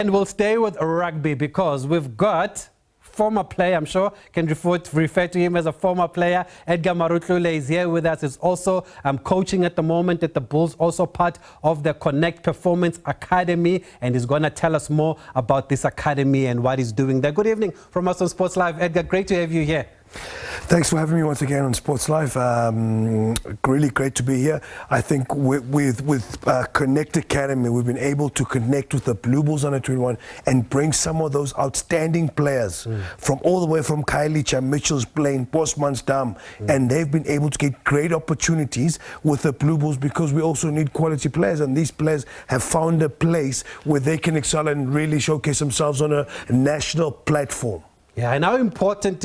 And we'll stay with rugby because we've got former player, I'm sure can refer to him as a former player. Edgar Marutlule is here with us. He's also coaching at the moment at the Bulls, also part of the Connect Performance Academy, and he's going to tell us more about this academy and what he's doing there. Good evening from us on Sports Live. Edgar, great to have you here. Thanks for having me once again on Sports Live. Really great to be here. I think with Connect Academy, we've been able to connect with the Blue Bulls U19 and bring some of those outstanding players from all the way from Khayelitsha, Mitchell's Plain, Bosman's Dam, and they've been able to get great opportunities with the Blue Bulls because we also need quality players, and these players have found a place where they can excel and really showcase themselves on a national platform. Yeah, and how important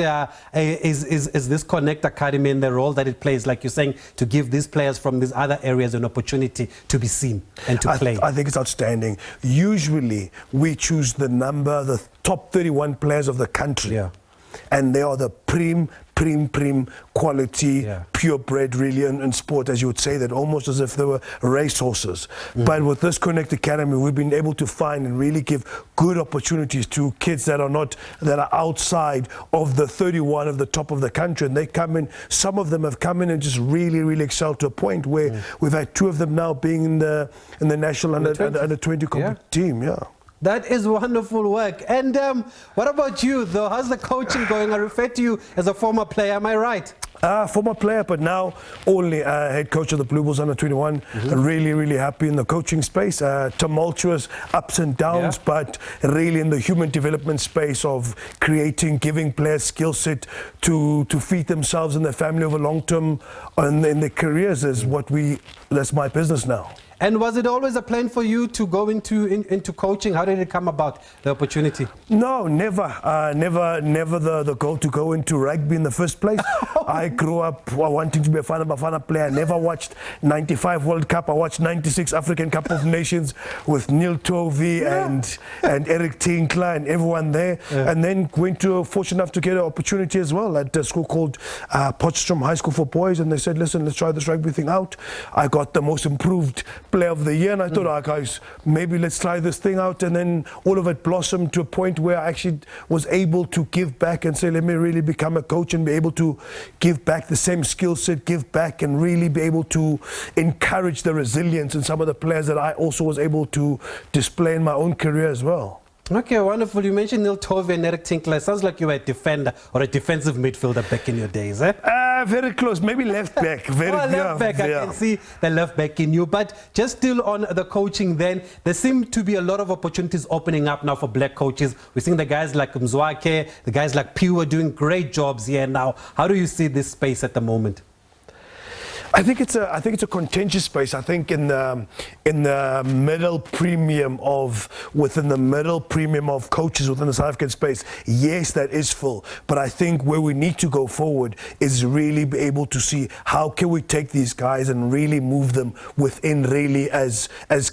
is this Connect Academy and the role that it plays, like you're saying, to give these players from these other areas an opportunity to be seen and to play? I think it's outstanding. Usually we choose the top 31 players of the country. Yeah. And they are the prime quality, purebred really in sport, as you would say, that almost as if they were racehorses. But with this Connect Academy, we've been able to find and really give good opportunities to kids that are outside of the 31 of the top of the country, and they come in. Some of them have come in and just really excelled to a point where we've had two of them now being in the national under 20 team. Yeah. That is wonderful work. And what about you, though? How's the coaching going? I refer to you as a former player, am I right? Former player, but now only head coach of the Blue Bulls U19. Really happy in the coaching space. Tumultuous ups and downs, but really in the human development space of creating, giving players skill set to feed themselves and their family over long term and in their careers that's my business now. And was it always a plan for you to go into coaching? How did it come about, the opportunity? No, never the goal to go into rugby in the first place. I grew up wanting to be a Bafana player. I never watched 95 World Cup. I watched 96 African Cup of Nations with Neil Tovey and Eric Tinkler and everyone there. And then fortunate enough to get an opportunity as well at a school called Potchefstroom High School for Boys. And they said, listen, let's try this rugby thing out. I got the most improved player of the year, and I thought, guys, maybe let's try this thing out. And then all of it blossomed to a point where I actually was able to give back and say, let me really become a coach and be able to give back the same skill set, give back and really be able to encourage the resilience in some of the players that I also was able to display in my own career as well. Okay, wonderful. You mentioned Neil Tovey and Eric Tinkler. Sounds like you were a defender or a defensive midfielder back in your days, eh? Very close. Maybe left back. Left back. I can see the left back in you. But just still on the coaching then, there seem to be a lot of opportunities opening up now for black coaches. We're seeing the guys like Mzwake, the guys like Piwa doing great jobs here now. How do you see this space at the moment? I think it's a contentious space. I think in the middle premium of coaches within the South African space, yes, that is full. But I think where we need to go forward is really be able to see how can we take these guys and really move them within really as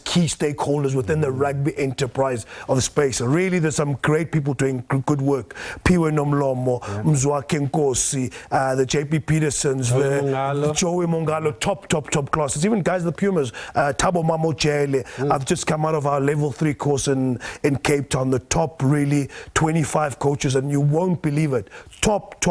key stakeholders within the rugby enterprise of space. So really, there's some great people doing good work. Piwe Nomlomo, Mzwake Nkosi, the JP Petersons, the Joey Mongalo, top classes. Even guys, the Pumas, Thabo Mamojele. I've just come out of our level 3 course in Cape Town. The top really 25 coaches, and you won't believe it. Top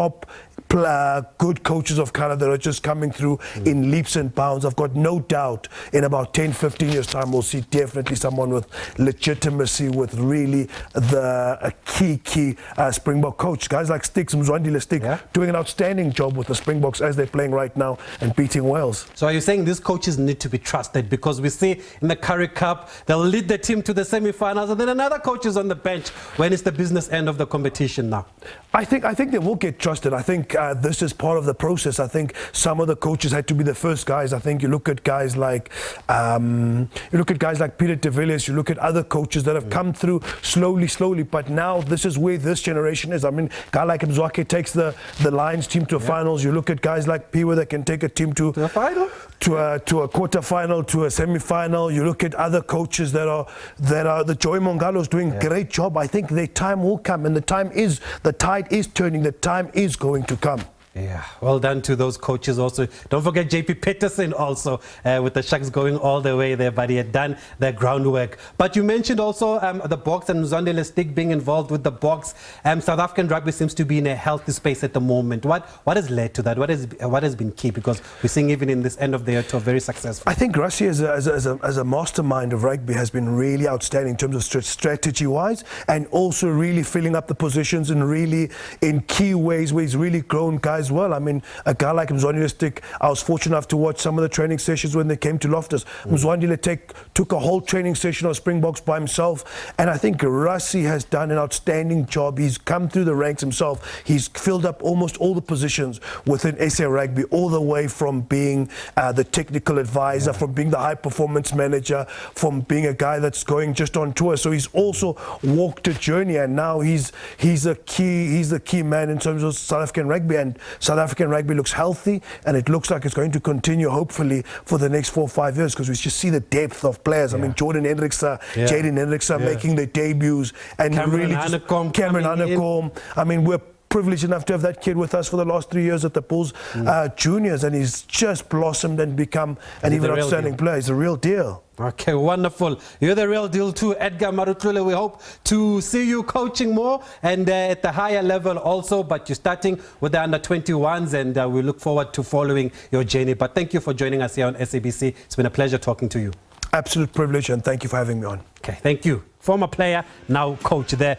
good coaches of color that are just coming through in leaps and bounds. I've got no doubt in about 10-15 years time we'll see definitely someone with legitimacy, with really a key Springbok coach. Guys like Sticks, Mzwandile Stick, doing an outstanding job with the Springboks as they're playing right now and beating Wales. So are you saying these coaches need to be trusted? Because we see in the Currie Cup, they'll lead the team to the semi-finals and then another coach is on the bench when it's the business end of the competition now. I think they will get trusted. I think this is part of the process. I think some of the coaches had to be the first guys. I think you look at guys like Peter de Villiers, you look at other coaches that have come through slowly, but now this is where this generation is. I mean, a guy like Mzwake takes the Lions team to a finals. You look at guys like Piwa that can take a team to a final, to a quarter-final, to a semi-final. You look at other coaches that are the Joey Mongalo is doing a great job. I think their time will come, and the tide is turning. The time is going to come. Yeah, well done to those coaches also. Don't forget JP Peterson also with the Sharks going all the way there, but he had done their groundwork. But you mentioned also the Boks and Mzwandile Stick being involved with the Boks. South African rugby seems to be in a healthy space at the moment. What has led to that? What has been key? Because we're seeing even in this end of the year tour very successful. I think Rassie as a mastermind of rugby has been really outstanding in terms of strategy-wise, and also really filling up the positions and really in key ways where he's really grown guys well. I mean, a guy like Mzwandile Stick, I was fortunate enough to watch some of the training sessions when they came to Loftus. Mzwandile took a whole training session of Springboks by himself, and I think Rassie has done an outstanding job. He's come through the ranks himself. He's filled up almost all the positions within SA Rugby, all the way from being the technical advisor, from being the high performance manager, from being a guy that's going just on tour. So he's also walked a journey, and now he's the key man in terms of South African rugby, and South African rugby looks healthy, and it looks like it's going to continue hopefully for the next 4 or 5 years, because we just see the depth of players. I mean, Jordan Hendrikse, Jaden Hendrikse making their debuts, and Cameron really Cameron Hanekom. I mean, we're privileged enough to have that kid with us for the last 3 years at the Bulls Juniors, and he's just blossomed and become an even outstanding player. He's a real deal. Okay, wonderful. You're the real deal too, Edgar Marutlule. We hope to see you coaching more and at the higher level also, but you're starting with the under-21s, and we look forward to following your journey. But thank you for joining us here on SABC. It's been a pleasure talking to you. Absolute privilege, and thank you for having me on. Okay, thank you. Former player, now coach there.